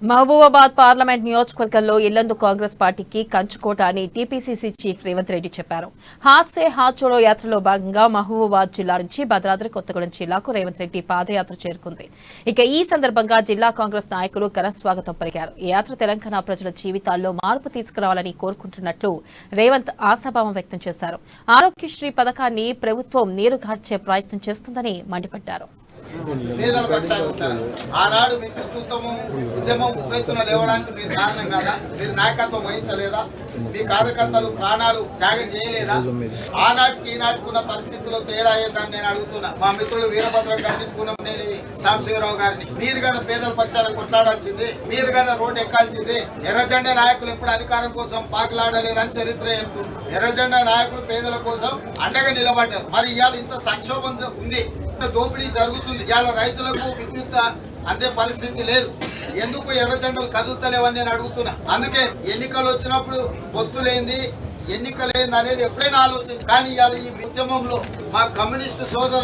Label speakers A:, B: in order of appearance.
A: Mahabubabad parliament నియోజకవర్గంలో ఇల్లందు కాంగ్రెస్ పార్టీకి కంచుకోట అని టీపీసీసీ చీఫ్ రేవంత్ రెడ్డి చెప్పారు. హాత్ సే హాత్ జోడో యాత్రలో భాగంగా మహబూబాబాద్ జిల్లా నుంచి భద్రాద్రి కొత్తగూడెం జిల్లాకు రేవంత్ రెడ్డి పాదయాత్ర చేరుకుంది. ఇక ఈ సందర్భంగా జిల్లా కాంగ్రెస్ నాయకులు ఘన స్వాగతం పలికారు. ఈ యాత్ర తెలంగాణ ప్రజల జీవితాల్లో మార్పు తీసుకురావాలని కోరుకుంటున్నట్లు రేవంత్ ఆశాభావం వ్యక్తం చేశారు. ఆరోగ్యశ్రీ పథకాన్ని ప్రభుత్వం నీరుగార్చే ప్రయత్నం చేస్తుందని మండిపడ్డారు.
B: పేదల పక్షాలు ఉంటారు. ఆనాడు విద్యుత్ ఉద్యమం ఉవ్వెత్తున లేవడానికి మీరు కారణం కదా? మీరు నాయకత్వం వహించలేదా? మీ కార్యకర్తలు ప్రాణాలు త్యాగం చేయలేదా? ఆనాటికి ఈనాటికున్న పరిస్థితుల్లో తేడా ఏందని నేను అడుగుతున్నా. మా మిత్రులు వీరభద్రం గారిని, పూనంనేని సాంబశివరావు గారిని. మీరు కదా పేదల పక్షాల కొట్లాడాల్సింది, మీరు కదా రోడ్డు ఎక్కాల్సింది. ఎర్రజెండా నాయకులు ఎప్పుడు అధికారం కోసం పాకులాడలేదని చరిత్ర చెప్తుంది. ఎర్రజెండా నాయకులు పేదల కోసం అండగా నిలబడ్డారు. మరి ఇవాళ ఇంత సంక్షోభం ఉంది, దోపిడీ జరుగుతుంది. ఇవాళ రైతులకు విద్యుత్ అంతే పరిస్థితి లేదు. ఎందుకు ఎర్రజెండలు కదులుతలేవని నేను అడుగుతున్నా. అందుకే ఎన్నికలు వచ్చినప్పుడు పొత్తులేంది, ఎన్నికలేంది అనేది ఎప్పుడైనా ఆలోచించి, కానీ ఇవాళ ఈ ఉద్యమంలో మా కమ్యూనిస్టు సోదరులు